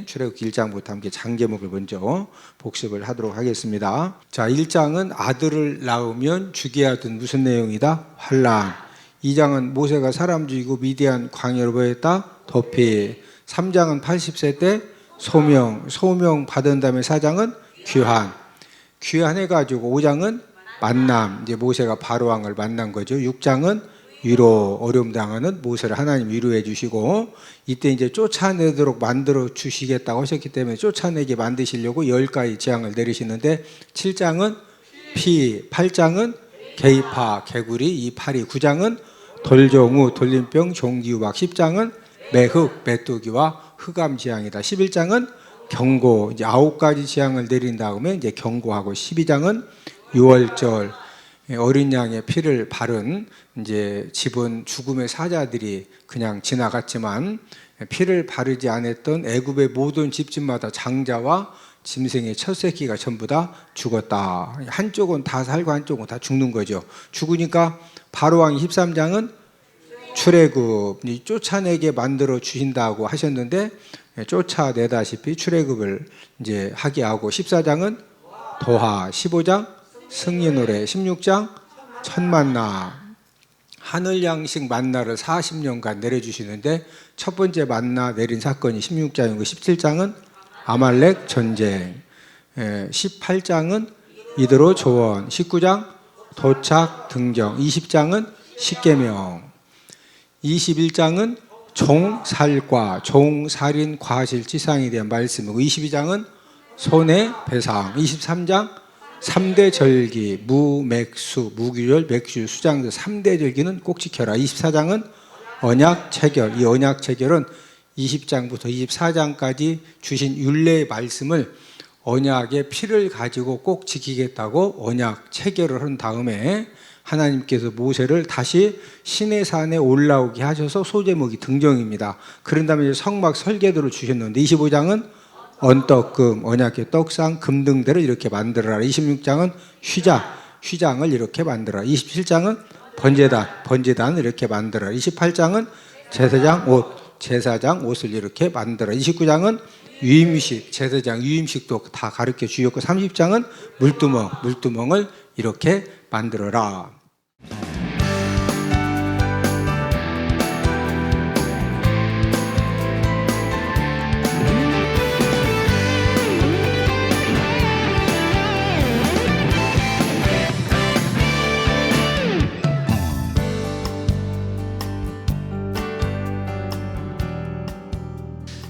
출애굽기 1장부터 함께 장제목을 먼저 복습을 하도록 하겠습니다. 자, 1장은 아들을 낳으면 죽여야 하던 무슨 내용이다? 환란. 2장은 모세가 사람 죽이고 미디안 광야로 보냈다? 도피. 3장은 80세 때 소명 받은 다음에 4장은 귀환해가지고 5장은 만남, 이제 모세가 바로왕을 만난 거죠. 6장은 위로, 어려움 당하는 모세를 하나님 위로해 주시고, 이때 이제 쫓아내도록 만들어 주시겠다고 하셨기 때문에 쫓아내게 만드시려고 10가지 재앙을 내리시는데, 7장은 피, 8장은 개입파, 개구리, 이 파리, 9장은 돌종우, 돌림병, 종기우박, 10장은 매흑, 메뚜기와 흑암 재앙이다. 11장은 경고, 이제 9가지 재앙을 내린 다음에 이제 경고하고, 12장은 유월절, 어린 양의 피를 바른 이제 집은 죽음의 사자들이 그냥 지나갔지만 피를 바르지 않았던 애굽의 모든 집집마다 장자와 짐승의 첫 새끼가 전부 다 죽었다. 한쪽은 다 살고 한쪽은 다 죽는 거죠. 죽으니까 바로왕 13장은 출애굽, 쫓아내게 만들어 주신다고 하셨는데 쫓아내다시피 출애굽을 이제 하게 하고, 14장은 도하, 15장 승리 노래, 16장 천만나, 하늘 양식 만나를 40년간 내려주시는데 첫 번째 만나 내린 사건이 16장이고, 17장은 아말렉 전쟁, 18장은 이드로 조원, 19장 도착 등정, 20장은 십계명, 21장은 종살과 종살인 과실치상에 대한 말씀이고, 22장은 손해배상, 23장 3대 절기, 무맥수, 무규절, 맥주, 수장 등 3대 절기는 꼭 지켜라. 24장은 언약 체결. 이 언약 체결은 20장부터 24장까지 주신 율례의 말씀을 언약의 피를 가지고 꼭 지키겠다고 언약 체결을 한 다음에 하나님께서 모세를 다시 시내산에 올라오게 하셔서 소제목이 등정입니다. 그런 다음에 성막 설계도를 주셨는데, 25장은 언떡금, 언약의 떡상, 금등대를 이렇게 만들어라. 26장은 휘장을 이렇게 만들어라. 27장은 번제단을 이렇게 만들어라. 28장은 제사장 옷을 이렇게 만들어라. 29장은 유임식, 제사장 유임식도 다 가르쳐 주셨고, 30장은 물두멍을 이렇게 만들어라.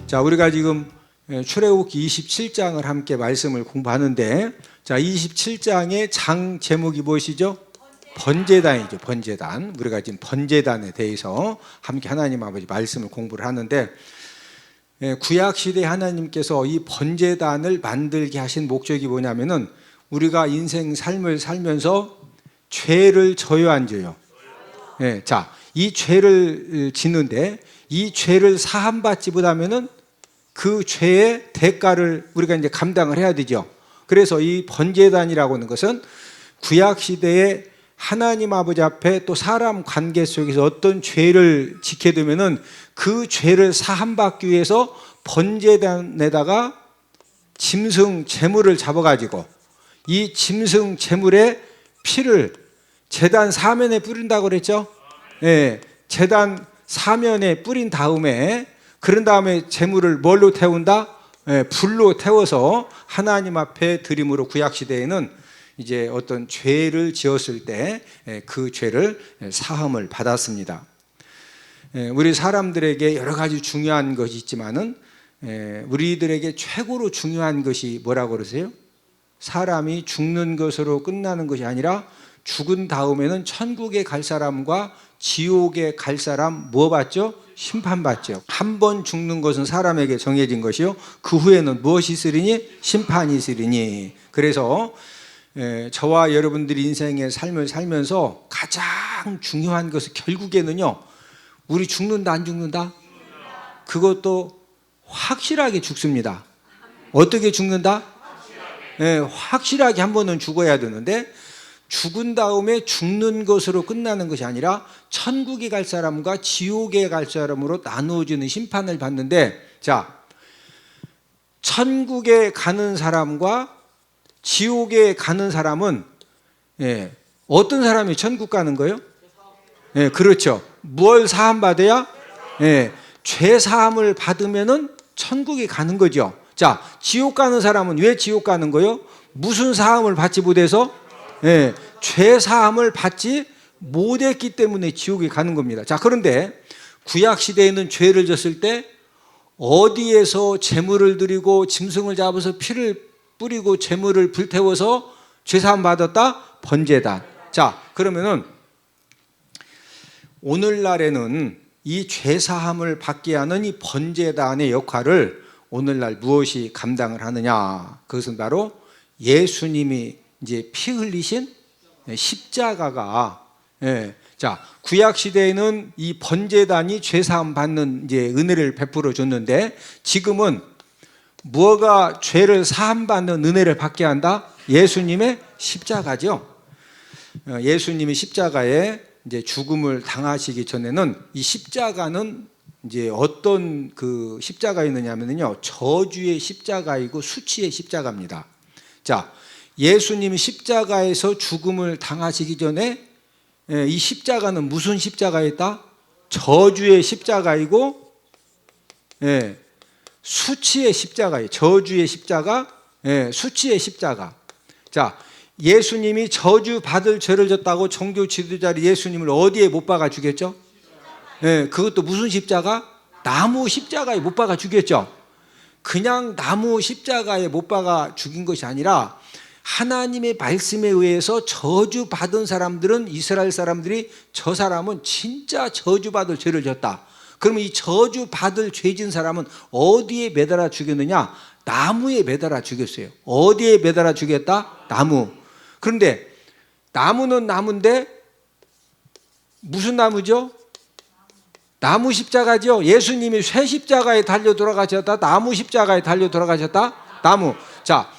자, 우리가 지금 출애굽기 27장을 함께 말씀을 공부하는데, 자, 27장의 장 제목이 무엇이죠? 번제단이죠. 번제단. 우리가 지금 번제단에 대해서 함께 하나님 아버지 말씀을 공부를 하는데, 구약 시대 하나님께서 이 번제단을 만들게 하신 목적이 뭐냐면은, 우리가 인생 삶을 살면서 죄를 져요, 안 져요? 자, 이 죄를 짓는데 이 죄를 사함받지 못하면은 그 죄의 대가를 우리가 이제 감당을 해야 되죠. 그래서 이 번제단이라고 하는 것은 구약 시대에 하나님 아버지 앞에 또 사람 관계 속에서 어떤 죄를 지게 되면은 그 죄를 사함받기 위해서 번제단에다가 짐승 제물을 잡아가지고 이 짐승 제물의 피를 제단 사면에 뿌린다고 그랬죠. 제단 사면에 뿌린 다음에, 그런 다음에 제물을 뭘로 태운다? 불로 태워서 하나님 앞에 드림으로 구약시대에는 이제 어떤 죄를 지었을 때 그 죄를 사함을 받았습니다. 우리 사람들에게 여러 가지 중요한 것이 있지만은 우리들에게 최고로 중요한 것이 뭐라고 그러세요? 사람이 죽는 것으로 끝나는 것이 아니라 죽은 다음에는 천국에 갈 사람과 지옥에 갈 사람 뭐 받죠? 심판받죠. 한 번 죽는 것은 사람에게 정해진 것이요, 그 후에는 무엇이 있으리니? 심판이 있으리니. 그래서 저와 여러분들이 인생의 삶을 살면서 가장 중요한 것은 결국에는요, 우리 죽는다 안 죽는다? 그것도 확실하게 죽습니다. 어떻게 죽는다? 확실하게 한 번은 죽어야 되는데, 죽은 다음에 죽는 것으로 끝나는 것이 아니라 천국에 갈 사람과 지옥에 갈 사람으로 나누어지는 심판을 받는데, 자, 천국에 가는 사람과 지옥에 가는 사람은 어떤 사람이 천국 가는 거예요? 그렇죠. 뭘 사함 받아야? 죄 사함을 받으면은 천국에 가는 거죠. 자, 지옥 가는 사람은 왜 지옥 가는 거예요? 무슨 사함을 받지 못해서? 죄 사함을 받지 못했기 때문에 지옥에 가는 겁니다. 자, 그런데 구약 시대에는 죄를 졌을 때 어디에서 제물을 드리고 짐승을 잡아서 피를 뿌리고 제물을 불태워서 죄 사함 받았다? 번제단. 자, 그러면은 오늘날에는 이 죄 사함을 받게 하는 이 번제단의 역할을 오늘날 무엇이 감당을 하느냐? 그것은 바로 예수님이 이제 피 흘리신 십자가가. 자, 구약 시대에는 이 번제단이 죄 사함 받는 이제 은혜를 베풀어 줬는데, 지금은 무엇가 죄를 사함 받는 은혜를 받게 한다? 예수님의 십자가죠. 예수님이 십자가에 이제 죽음을 당하시기 전에는 이 십자가는 이제 어떤 그 십자가였느냐면요, 저주의 십자가이고 수치의 십자가입니다. 자, 예수님이 십자가에서 죽음을 당하시기 전에 이 십자가는 무슨 십자가였다? 저주의 십자가이고 수치의 십자가예요. 저주의 십자가, 수치의 십자가. 자, 예수님이 저주 받을 죄를 졌다고 종교 지도자들이 예수님을 어디에 못 박아 죽였죠? 그것도 무슨 십자가? 나무 십자가에 못 박아 죽였죠. 그냥 나무 십자가에 못 박아 죽인 것이 아니라 하나님의 말씀에 의해서 저주받은 사람들은, 이스라엘 사람들이 저 사람은 진짜 저주받을 죄를 졌다. 그러면 이 저주받을 죄진 사람은 어디에 매달아 죽였느냐? 나무에 매달아 죽였어요. 어디에 매달아 죽였다? 나무. 그런데 나무는 나무인데 무슨 나무죠? 나무 십자가죠. 예수님이 쇠 십자가에 달려 돌아가셨다? 나무 십자가에 달려 돌아가셨다? 나무. 자,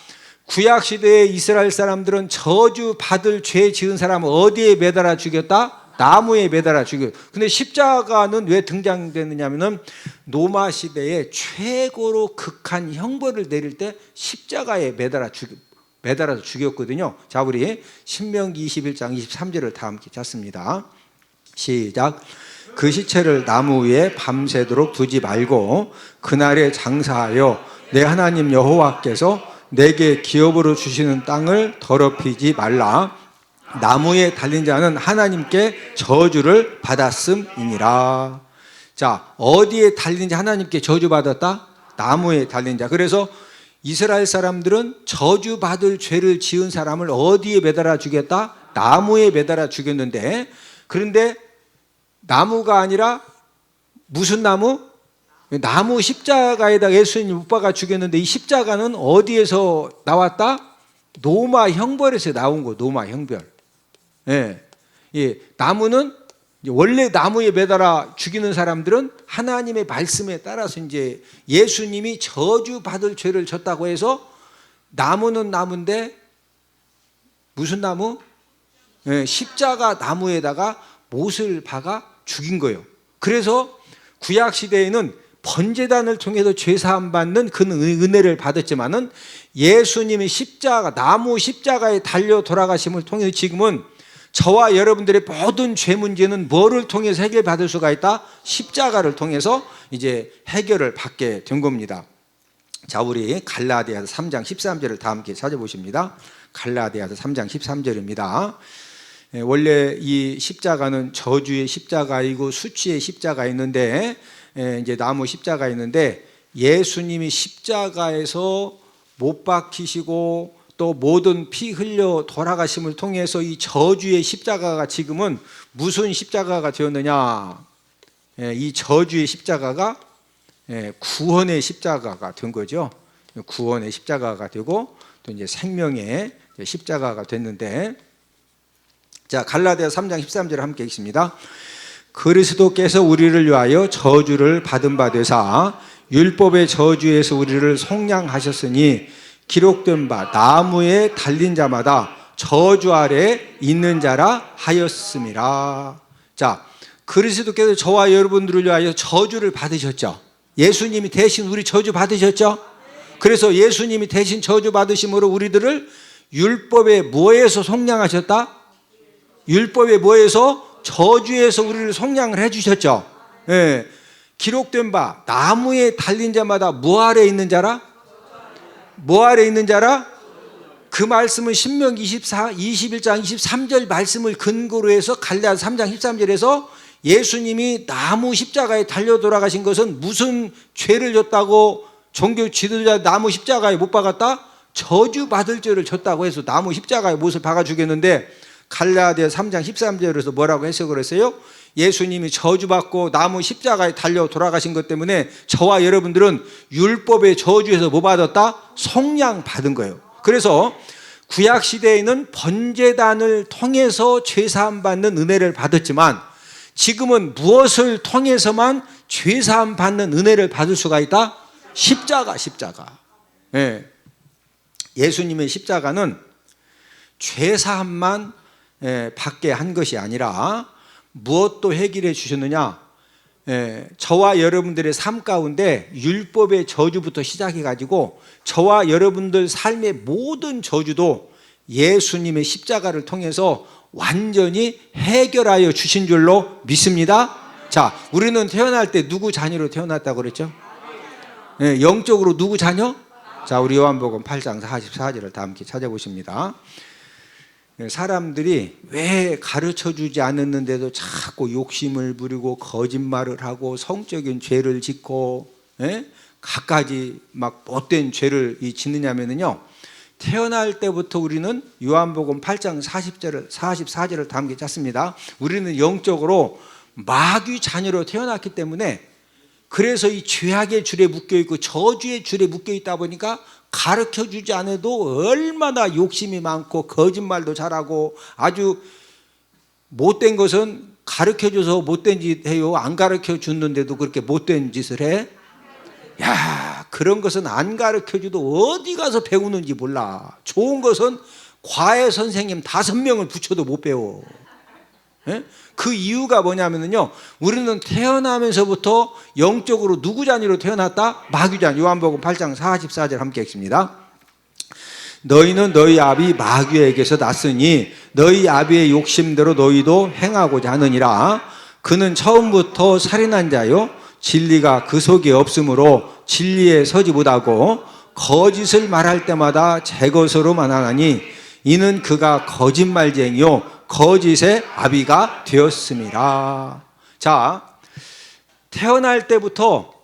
구약 시대의 이스라엘 사람들은 저주 받을 죄 지은 사람은 어디에 매달아 죽였다? 나무에 매달아 죽였다. 근데 십자가는 왜 등장되느냐면은 로마 시대에 최고로 극한 형벌을 내릴 때 십자가에 매달아서 죽였거든요. 자, 우리 신명기 21장 23절을 다 함께 찾습니다. 시작. 그 시체를 나무 위에 밤새도록 두지 말고 그날에 장사하여 내 하나님 여호와께서 내게 기업으로 주시는 땅을 더럽히지 말라. 나무에 달린 자는 하나님께 저주를 받았음이니라. 자, 어디에 달린 자 하나님께 저주받았다? 나무에 달린 자. 그래서 이스라엘 사람들은 저주받을 죄를 지은 사람을 어디에 매달아 죽였다? 나무에 매달아 죽였는데, 그런데 나무가 아니라 무슨 나무? 나무 십자가에다 예수님 못 박아 죽였는데 이 십자가는 어디에서 나왔다? 로마 형벌에서 나온 거. 로마 형벌. 나무는 원래 나무에 매달아 죽이는 사람들은 하나님의 말씀에 따라서 이제 예수님이 저주받을 죄를 졌다고 해서 나무는 나무인데 무슨 나무? 십자가 나무에다가 못을 박아 죽인 거예요. 그래서 구약 시대에는 번제단을 통해서 죄사함 받는 그 은혜를 받았지만은 예수님이 십자가, 나무 십자가에 달려 돌아가심을 통해서 지금은 저와 여러분들의 모든 죄 문제는 뭐를 통해서 해결받을 수가 있다? 십자가를 통해서 이제 해결을 받게 된 겁니다. 자, 우리 갈라디아서 3장 13절을 다 함께 찾아보십니다. 갈라디아서 3장 13절입니다. 원래 이 십자가는 저주의 십자가이고 수치의 십자가 있는데, 이제 나무 십자가 있는데, 예수님이 십자가에서 못 박히시고 또 모든 피 흘려 돌아가심을 통해서 이 저주의 십자가가 지금은 무슨 십자가가 되었느냐? 이 저주의 십자가가 구원의 십자가가 된 거죠. 구원의 십자가가 되고 또 이제 생명의 십자가가 됐는데, 자, 갈라디아서 3장 13절 함께 읽습니다. 그리스도께서 우리를 위하여 저주를 받은 바 되사 율법의 저주에서 우리를 속량하셨으니 기록된 바 나무에 달린 자마다 저주 아래 있는 자라 하였음이라. 자, 그리스도께서 저와 여러분들을 위하여 저주를 받으셨죠. 예수님이 대신 우리 저주 받으셨죠. 그래서 예수님이 대신 저주 받으심으로 우리들을 율법의 뭐에서 속량하셨다? 율법의 뭐에서? 저주에서 우리를 속량을 해주셨죠. 예. 기록된 바 나무에 달린 자마다 뭐 아래 있는 자라? 뭐 아래 있는 자라? 그 말씀은 신명기 21장 23절 말씀을 근거로 해서 갈라디아 3장 13절에서 예수님이 나무 십자가에 달려 돌아가신 것은 무슨 죄를 졌다고 종교 지도자 나무 십자가에 못 박았다? 저주 받을 죄를 졌다고 해서 나무 십자가에 못을 박아 주겠는데, 갈라디아 3장 13절에서 뭐라고 해석을 했어요? 예수님이 저주받고 나무 십자가에 달려 돌아가신 것 때문에 저와 여러분들은 율법의 저주에서 뭐 받았다? 속량 받은 거예요. 그래서 구약 시대에는 번제단을 통해서 죄사함 받는 은혜를 받았지만, 지금은 무엇을 통해서만 죄사함 받는 은혜를 받을 수가 있다? 십자가. 예. 예수님의 십자가는 죄사함만 받게 한 것이 아니라 무엇도 해결해 주셨느냐? 저와 여러분들의 삶 가운데 율법의 저주부터 시작해가지고 저와 여러분들 삶의 모든 저주도 예수님의 십자가를 통해서 완전히 해결하여 주신 줄로 믿습니다. 자, 우리는 태어날 때 누구 자녀로 태어났다고 그랬죠? 영적으로 누구 자녀? 자, 우리 요한복음 8장 44절을 다 함께 찾아보십니다. 사람들이 왜 가르쳐주지 않았는데도 자꾸 욕심을 부리고 거짓말을 하고 성적인 죄를 짓고 갖가지 막 못된 죄를 짓느냐면요, 태어날 때부터 우리는 요한복음 8장 44절을 다 함께 찾습니다. 우리는 영적으로 마귀 자녀로 태어났기 때문에, 그래서 이 죄악의 줄에 묶여있고 저주의 줄에 묶여있다 보니까 가르쳐주지 않아도 얼마나 욕심이 많고 거짓말도 잘하고, 아주 못된 것은 가르쳐줘서 못된 짓 해요. 안 가르쳐주는데도 그렇게 못된 짓을 해? 야, 그런 것은 안 가르쳐줘도 어디 가서 배우는지 몰라. 좋은 것은 과외 선생님 5명을 붙여도 못 배워. 그 이유가 뭐냐면요, 우리는 태어나면서부터 영적으로 누구 자녀로 태어났다? 마귀 자녀. 요한복음 8장 44절 함께 읽습니다. 너희는 너희 아비 마귀에게서 났으니 너희 아비의 욕심대로 너희도 행하고자 하느니라. 그는 처음부터 살인한 자요, 진리가 그 속에 없으므로 진리에 서지 못하고 거짓을 말할 때마다 제 것으로만 하나니 이는 그가 거짓말쟁이요 거짓의 아비가 되었습니다. 자, 태어날 때부터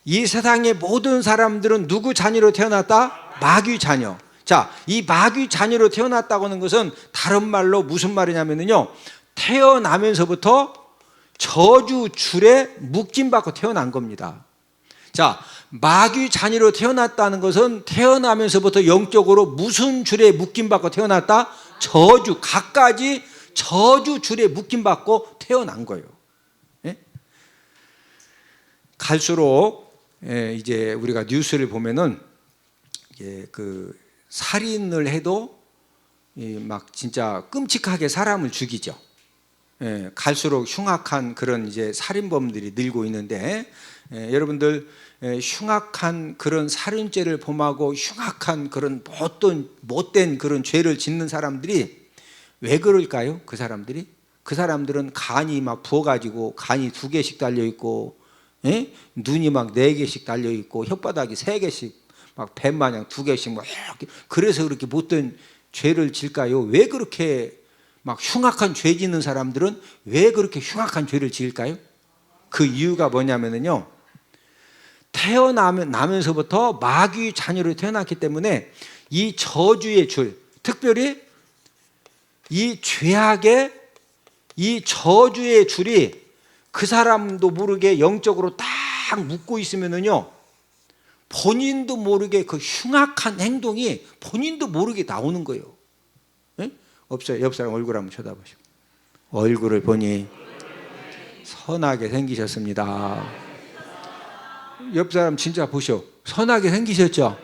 이 세상의 모든 사람들은 누구 자녀로 태어났다? 마귀 자녀. 자, 이 마귀 자녀로 태어났다고 하는 것은 다른 말로 무슨 말이냐면요, 태어나면서부터 저주 줄에 묶임받고 태어난 겁니다. 자, 마귀 자녀로 태어났다는 것은 태어나면서부터 영적으로 무슨 줄에 묶임받고 태어났다? 저주, 갖가지 저주 줄에 묶임받고 태어난 거예요. 갈수록 이제 우리가 뉴스를 보면은 그 살인을 해도 막 진짜 끔찍하게 사람을 죽이죠. 갈수록 흉악한 그런 이제 살인범들이 늘고 있는데, 여러분들 흉악한 그런 살인죄를 범하고 흉악한 그런 못된 그런 죄를 짓는 사람들이 왜 그럴까요? 그 사람들은 간이 막 부어가지고 간이 2개씩 달려있고, 눈이 막 4개씩 달려있고, 혓바닥이 3개씩 막 뱀마냥 2개씩 막 이렇게, 그래서 그렇게 못된 죄를 질까요? 왜 그렇게 막 흉악한 죄 짓는 사람들은 왜 그렇게 흉악한 죄를 지을까요? 그 이유가 뭐냐면요, 태어나면서부터 마귀 자녀로 태어났기 때문에 이 저주의 줄, 특별히 이 죄악의 이 저주의 줄이 그 사람도 모르게 영적으로 딱 묶고 있으면요, 본인도 모르게 그 흉악한 행동이 본인도 모르게 나오는 거예요. 없어요. 옆 사람 얼굴 한번 쳐다보시고, 얼굴을 보니 선하게 생기셨습니다. 옆 사람 진짜 보셔. 선하게 생기셨죠?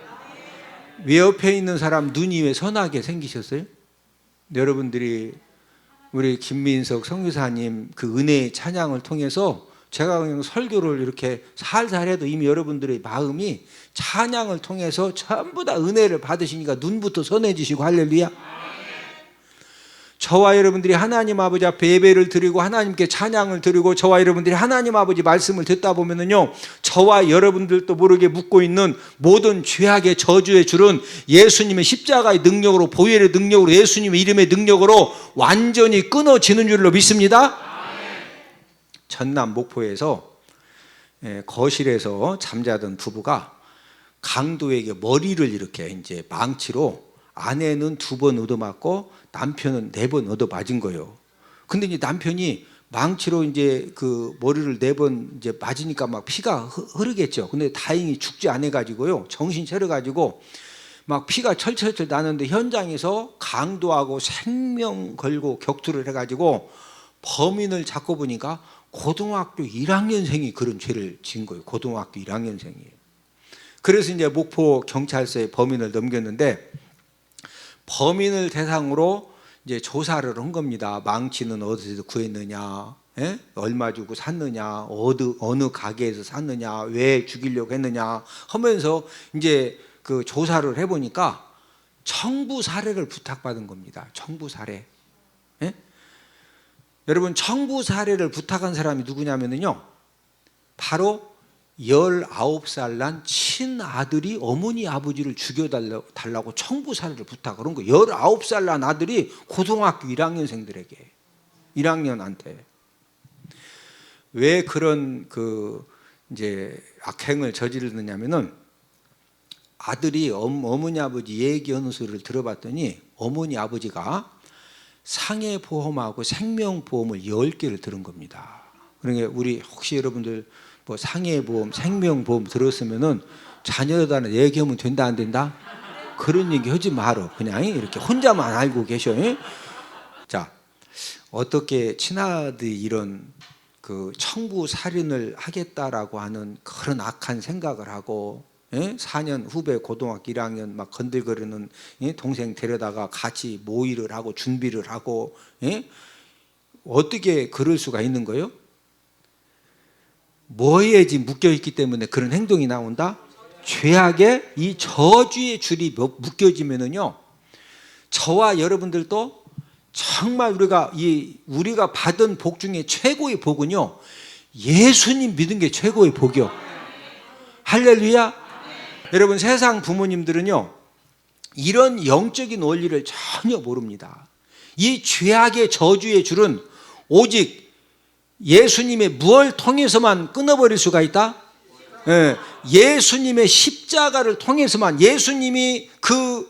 왜 옆에 있는 사람 눈이 왜 선하게 생기셨어요? 여러분들이 우리 김민석 선교사님 그 은혜의 찬양을 통해서 제가 그냥 설교를 이렇게 살살 해도 이미 여러분들의 마음이 찬양을 통해서 전부 다 은혜를 받으시니까 눈부터 선해지시고 할렐루야. 저와 여러분들이 하나님 아버지 앞에 예배를 드리고 하나님께 찬양을 드리고 저와 여러분들이 하나님 아버지 말씀을 듣다 보면은요, 저와 여러분들도 모르게 묻고 있는 모든 죄악의 저주의 줄은 예수님의 십자가의 능력으로, 보혈의 능력으로, 예수님의 이름의 능력으로 완전히 끊어지는 줄로 믿습니다. 전남 목포에서 거실에서 잠자던 부부가 강도에게 머리를 이렇게 이제 망치로, 아내는 2번 얻어맞고 남편은 4번 얻어맞은 거예요. 근데 이제 남편이 망치로 이제 그 머리를 4번 이제 맞으니까 막 피가 흐르겠죠. 근데 다행히 죽지 않아 가지고요, 정신 차려 가지고 막 피가 철철철 나는데 현장에서 강도하고 생명 걸고 격투를 해 가지고 범인을 잡고 보니까 고등학교 1학년생이 그런 죄를 지은 거예요. 고등학교 1학년생이에요. 그래서 이제 목포 경찰서에 범인을 넘겼는데, 범인을 대상으로 이제 조사를 한 겁니다. 망치는 어디서 구했느냐, 얼마 주고 샀느냐, 어느 가게에서 샀느냐, 왜 죽이려고 했느냐 하면서 이제 그 조사를 해보니까 청부 사례를 부탁받은 겁니다. 청부 사례. 여러분, 청부 사례를 부탁한 사람이 누구냐면요, 바로 19살 난 친아들이 어머니 아버지를 죽여달라고 청부 사례를 부탁을 한 거예요. 19살 난 아들이 고등학교 1학년생들에게, 1학년한테. 왜 그런 그 이제 악행을 저지르느냐면은, 아들이 어머니 아버지 얘기하는 소리를 들어봤더니 어머니 아버지가 상해보험하고 생명보험을 10개를 들은 겁니다. 그러니까 우리 혹시 여러분들 뭐 상해보험, 생명보험 들었으면은 자녀들한테 얘기하면 된다 안 된다? 그런 얘기 하지 말어. 그냥 이렇게 혼자만 알고 계셔. 자, 어떻게 친아들이 이런 그 청부 살인을 하겠다라고 하는 그런 악한 생각을 하고, 4년 후배 고등학교 1학년 막 건들거리는 동생 데려다가 같이 모의를 하고 준비를 하고, 어떻게 그럴 수가 있는 거예요? 뭐에 지금 묶여있기 때문에 그런 행동이 나온다? 죄악의 이 저주의 줄이 묶여지면은요, 저와 여러분들도 정말 우리가 받은 복 중에 최고의 복은요, 예수님 믿은 게 최고의 복이요. 할렐루야. 여러분, 세상 부모님들은요, 이런 영적인 원리를 전혀 모릅니다. 이 죄악의 저주의 줄은 오직 예수님의 무엇을 통해서만 끊어버릴 수가 있다? 예수님의 십자가를 통해서만, 예수님이 그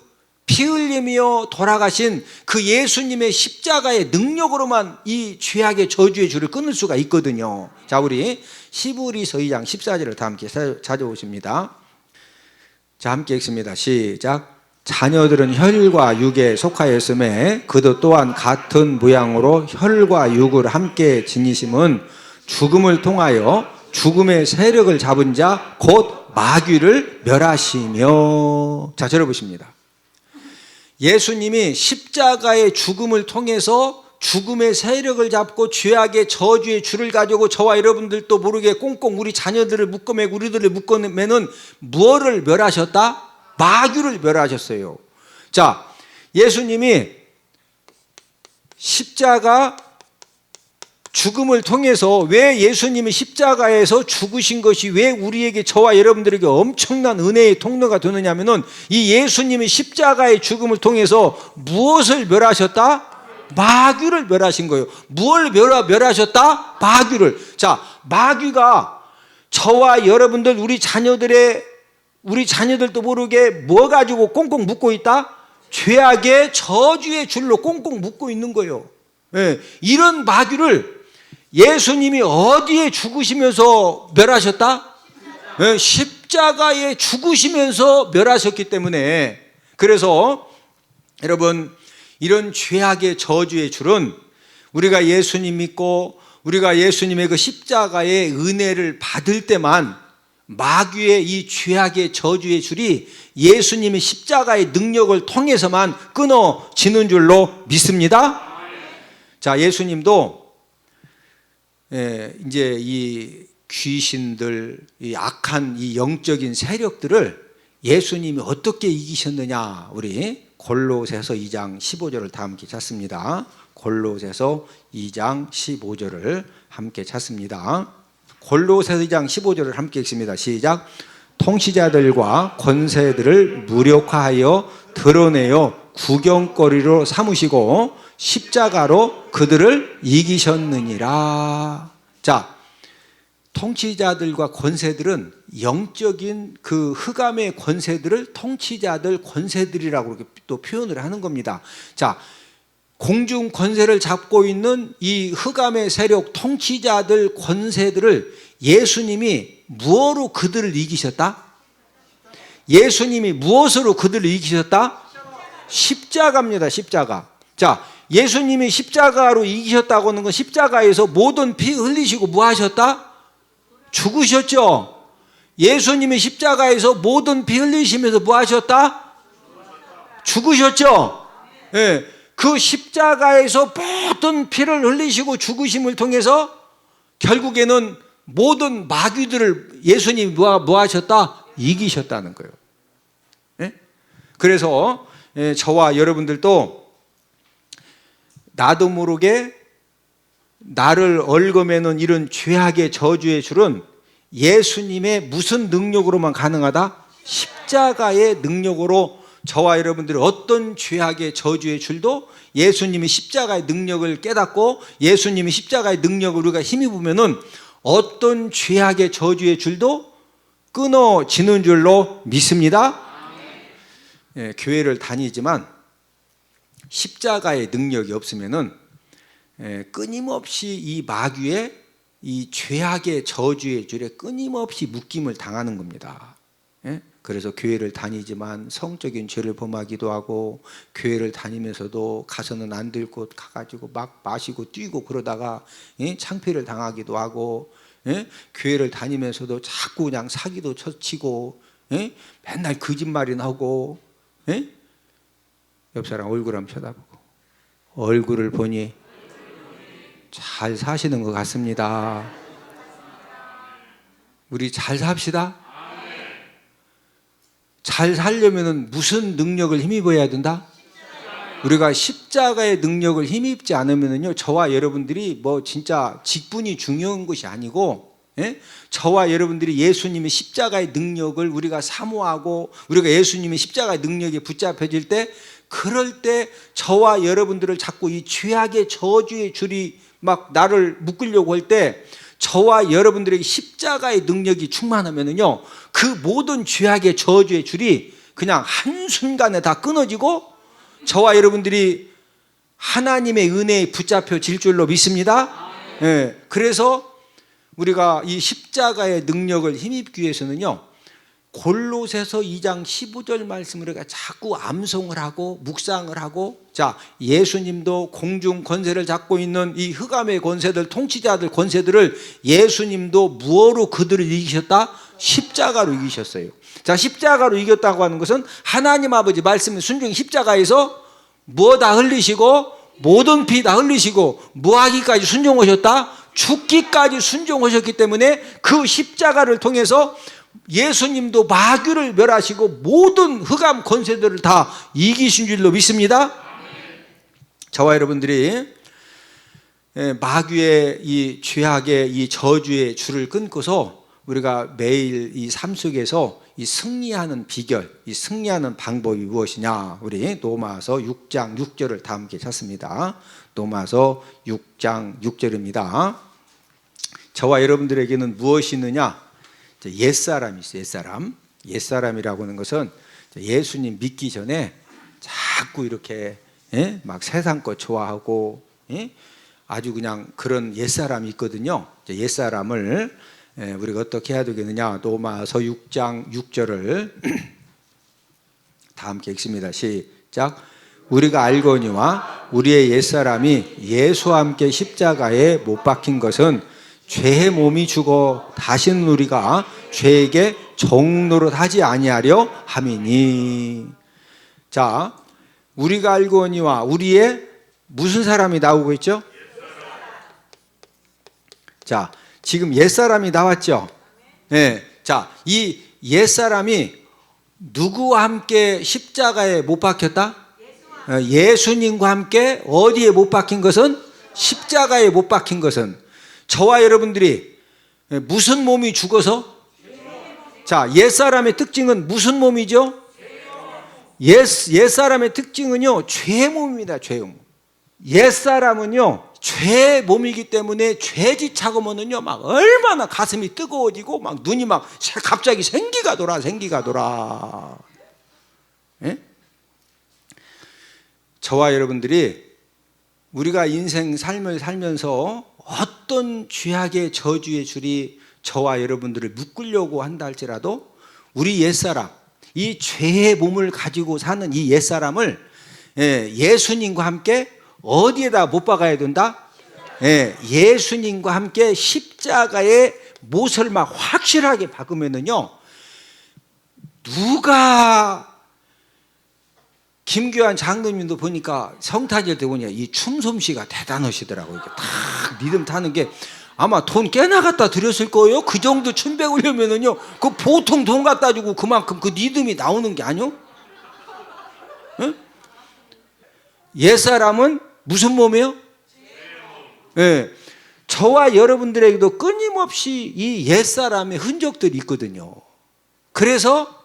피 흘리며 돌아가신 그 예수님의 십자가의 능력으로만 이 죄악의 저주의 줄을 끊을 수가 있거든요. 자, 우리 히브리서 2장 14절을 다 함께 찾아오십니다. 자, 함께 읽습니다. 시작. 자녀들은 혈과 육에 속하였음에 그도 또한 같은 모양으로 혈과 육을 함께 지니심은 죽음을 통하여 죽음의 세력을 잡은 자 곧 마귀를 멸하시며. 자, 들어보십니다. 예수님이 십자가의 죽음을 통해서 죽음의 세력을 잡고 죄악의 저주의 줄을 가지고 저와 여러분들도 모르게 꽁꽁 우리 자녀들을 묶어매고 우리들을 묶어매는 무엇을 멸하셨다? 마귀를 멸하셨어요. 자, 예수님이 십자가 죽음을 통해서, 왜 예수님이 십자가에서 죽으신 것이 왜 우리에게, 저와 여러분들에게 엄청난 은혜의 통로가 되느냐면은, 이 예수님이 십자가의 죽음을 통해서 무엇을 멸하셨다? 마귀를 멸하신 거예요. 뭘 멸하셨다? 마귀를. 자, 마귀가 저와 여러분들, 우리 자녀들도 모르게 뭐 가지고 꽁꽁 묶고 있다? 죄악의 저주의 줄로 꽁꽁 묶고 있는 거예요. 이런 마귀를 예수님이 어디에 죽으시면서 멸하셨다? 십자가에 죽으시면서 멸하셨기 때문에, 그래서 여러분, 이런 죄악의 저주의 줄은 우리가 예수님 믿고 우리가 예수님의 그 십자가의 은혜를 받을 때만, 마귀의 이 죄악의 저주의 줄이 예수님의 십자가의 능력을 통해서만 끊어지는 줄로 믿습니다. 자, 예수님도 이제 이 귀신들, 이 악한 이 영적인 세력들을 예수님이 어떻게 이기셨느냐, 우리 골로새서 2장 15절을 다 함께 찾습니다. 골로새서 2장 15절을 함께 찾습니다. 골로새서 2장 15절을 함께 읽습니다. 시작. 통치자들과 권세들을 무력화하여 드러내어 구경거리로 삼으시고 십자가로 그들을 이기셨느니라. 자, 통치자들과 권세들은 영적인 그 흑암의 권세들을 통치자들, 권세들이라고 이렇게 또 표현을 하는 겁니다. 자, 공중 권세를 잡고 있는 이 흑암의 세력, 통치자들, 권세들을 예수님이 무엇으로 그들을 이기셨다? 예수님이 무엇으로 그들을 이기셨다? 십자가입니다. 십자가. 자, 예수님이 십자가로 이기셨다고 하는 건 십자가에서 모든 피 흘리시고 뭐 하셨다? 죽으셨죠. 예수님이 십자가에서 모든 피 흘리시면서 뭐 하셨다? 죽으셨죠. 예, 그 십자가에서 모든 피를 흘리시고 죽으심을 통해서 결국에는 모든 마귀들을 예수님이 뭐 하셨다? 이기셨다는 거예요. 예? 그래서 저와 여러분들도 나도 모르게 나를 얽어매는 이런 죄악의 저주의 줄은 예수님의 무슨 능력으로만 가능하다? 십자가의 능력으로 저와 여러분들이 어떤 죄악의 저주의 줄도 예수님이 십자가의 능력을 깨닫고 예수님이 십자가의 능력을 우리가 힘입으면은 어떤 죄악의 저주의 줄도 끊어지는 줄로 믿습니다. 예, 교회를 다니지만 십자가의 능력이 없으면은 끊임없이 이 마귀의 이 죄악의 저주의 줄에 끊임없이 묶임을 당하는 겁니다. 예? 그래서 교회를 다니지만 성적인 죄를 범하기도 하고 교회를 다니면서도 가서는 안 될 곳 가가지고 막 마시고 뛰고 그러다가 창피를 당하기도 하고 교회를 다니면서도 자꾸 그냥 사기도 치고 맨날 거짓말이나 하고 옆 사람 얼굴 한번 쳐다보고 얼굴을 보니 잘 사시는 것 같습니다. 우리 잘 삽시다. 잘 살려면 무슨 능력을 힘입어야 된다? 우리가 십자가의 능력을 힘입지 않으면요, 저와 여러분들이 뭐 진짜 직분이 중요한 것이 아니고, 저와 여러분들이 예수님의 십자가의 능력을 우리가 사모하고 우리가 예수님의 십자가의 능력에 붙잡혀질 때, 그럴 때 저와 여러분들을 자꾸 이 죄악의 저주의 줄이 막 나를 묶으려고 할 때 저와 여러분들에게 십자가의 능력이 충만하면요, 그 모든 죄악의 저주의 줄이 그냥 한순간에 다 끊어지고 저와 여러분들이 하나님의 은혜에 붙잡혀질 줄로 믿습니다. 예, 그래서 우리가 이 십자가의 능력을 힘입기 위해서는요, 골로새서 2장 15절 말씀을 우리가 자꾸 암송을 하고 묵상을 하고, 자, 예수님도 공중 권세를 잡고 있는 이 흑암의 권세들, 통치자들 권세들을 예수님도 무엇으로 그들을 이기셨다? 십자가로 이기셨어요. 자, 십자가로 이겼다고 하는 것은 하나님 아버지 말씀의 순종이 십자가에서 뭐 다 흘리시고 모든 피 다 흘리시고 뭐 하기까지 순종하셨다? 죽기까지 순종하셨기 때문에 그 십자가를 통해서 예수님도 마귀를 멸하시고 모든 흑암 권세들을 다 이기신 줄로 믿습니다. 저와 여러분들이 마귀의 이 죄악의 이 저주의 줄을 끊고서 우리가 매일 이 삶 속에서 이 승리하는 비결, 이 승리하는 방법이 무엇이냐? 우리 로마서 6장 6절을 다 함께 찾습니다. 로마서 6장 6절입니다. 저와 여러분들에게는 무엇이 있느냐? 옛사람이 있어요. 옛사람. 옛사람이라고 하는 것은 예수님 믿기 전에 자꾸 이렇게 막 세상 것 좋아하고 아주 그냥 그런 옛사람이 있거든요. 옛사람을 우리가 어떻게 해야 되겠느냐? 로마서 6장 6절을 다 함께 읽습니다. 시작. 우리가 알거니와 우리의 옛사람이 예수와 함께 십자가에 못 박힌 것은 죄의 몸이 죽어 다시는 우리가 죄에게 종노릇 하지 아니하려 함이니. 자, 우리가 알거니와 우리의 무슨 사람이 나오고 있죠? 자, 지금 옛사람이 나왔죠? 예. 자, 이 옛사람이 누구와 함께 십자가에 못 박혔다? 예수님과 함께 어디에 못 박힌 것은? 십자가에 못 박힌 것은 저와 여러분들이 무슨 몸이 죽어서? 자, 옛사람의 특징은 무슨 몸이죠? 옛사람의 특징은요, 죄의 몸입니다. 죄의 몸. 옛사람은요, 죄의 몸이기 때문에 죄짓하고면은요, 막 얼마나 가슴이 뜨거워지고 막 눈이 막 갑자기 생기가 돌아. 예? 저와 여러분들이 우리가 인생 삶을 살면서 어떤 죄악의 저주의 줄이 저와 여러분들을 묶으려고 한다 할지라도 우리 옛사람, 이 죄의 몸을 가지고 사는 이 옛사람을 예수님과 함께 어디에다 못 박아야 된다? 예수님과 함께 십자가에 못을 막 확실하게 박으면은요, 누가 김규환 장로님도 보니까 성탄절 때 보니까 이 춤솜씨가 대단하시더라고요. 이렇게 탁 리듬 타는 게 아마 돈 꽤나 갖다 드렸을 거예요. 그 정도 춤 배우려면은요, 그 보통 돈 갖다 주고 그만큼 그 리듬이 나오는 게 아니요? 예? 옛사람은 무슨 몸이에요? 예. 저와 여러분들에게도 끊임없이 이 옛사람의 흔적들이 있거든요. 그래서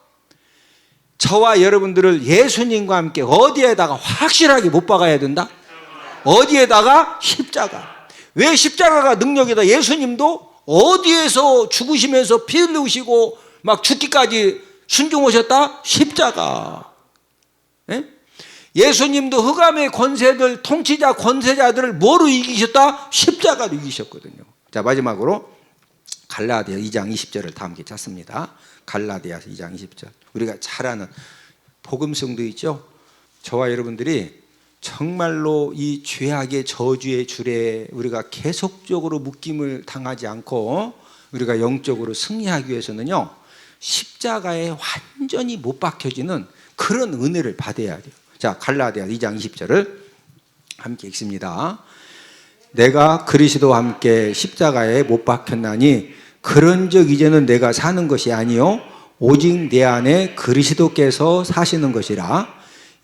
저와 여러분들을 예수님과 함께 어디에다가 확실하게 못 박아야 된다? 어디에다가? 십자가. 왜 십자가가 능력이다? 예수님도 어디에서 죽으시면서 피 흘리시고 막 죽기까지 순종하셨다? 십자가. 예? 예수님도 흑암의 권세들, 통치자, 권세자들을 뭐로 이기셨다? 십자가로 이기셨거든요. 자, 마지막으로 갈라디아 2장 20절을 다 함께 찾습니다. 갈라디아서 2장 20절. 우리가 잘 아는 복음성도 있죠. 저와 여러분들이 정말로 이 죄악의 저주의 줄에 우리가 계속적으로 묶임을 당하지 않고 우리가 영적으로 승리하기 위해서는요, 십자가에 완전히 못 박혀지는 그런 은혜를 받아야 돼요. 자, 갈라디아 2장 20절을 함께 읽습니다. 내가 그리스도와 함께 십자가에 못 박혔나니 그런즉 이제는 내가 사는 것이 아니요 오직 내 안에 그리스도께서 사시는 것이라.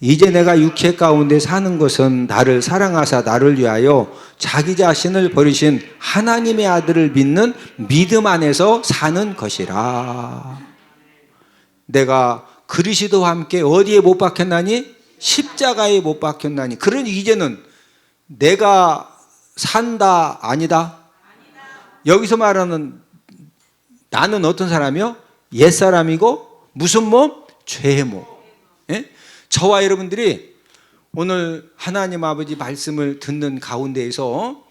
이제 내가 육체 가운데 사는 것은 나를 사랑하사 나를 위하여 자기 자신을 버리신 하나님의 아들을 믿는 믿음 안에서 사는 것이라. 내가 그리스도와 함께 어디에 못 박혔나니? 십자가에 못 박혔나니. 그러니 이제는 내가 산다 아니다? 여기서 말하는 나는 어떤 사람이요? 옛사람이고 무슨 몸? 죄의 몸. 예? 저와 여러분들이 오늘 하나님 아버지 말씀을 듣는 가운데에서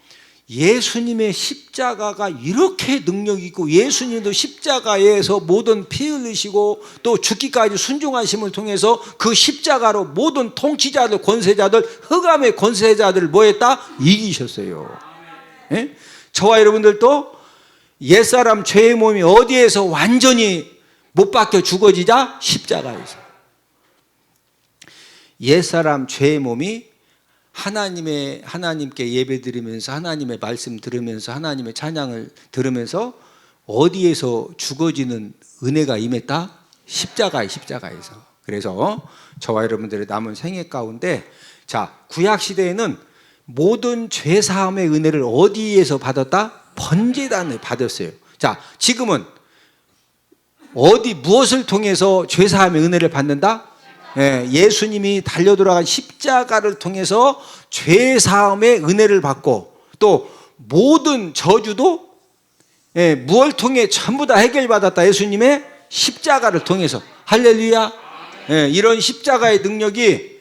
예수님의 십자가가 이렇게 능력 있고 예수님도 십자가에서 모든 피 흘리시고 또 죽기까지 순종하심을 통해서 그 십자가로 모든 통치자들, 권세자들, 흑암의 권세자들을 뭐 했다? 이기셨어요. 예? 저와 여러분들도 옛사람 죄의 몸이 어디에서 완전히 못 박혀 죽어지자? 십자가에서. 옛사람 죄의 몸이 하나님께 예배드리면서 하나님의 말씀 들으면서 하나님의 찬양을 들으면서 어디에서 죽어지는 은혜가 임했다? 십자가에서. 그래서 저와 여러분들의 남은 생애 가운데, 자, 구약 시대에는 모든 죄 사함의 은혜를 어디에서 받았다? 번제단을 받았어요. 자, 지금은 무엇을 통해서 죄 사함의 은혜를 받는다? 예수님이 달려 돌아간 십자가를 통해서 죄 사함의 은혜를 받고 또 모든 저주도 무엇을 통해 전부 다 해결받았다? 예수님의 십자가를 통해서. 할렐루야. 이런 십자가의 능력이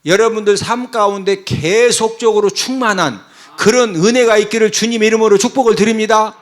여러분들 삶 가운데 계속적으로 충만한 그런 은혜가 있기를 주님의 이름으로 축복을 드립니다.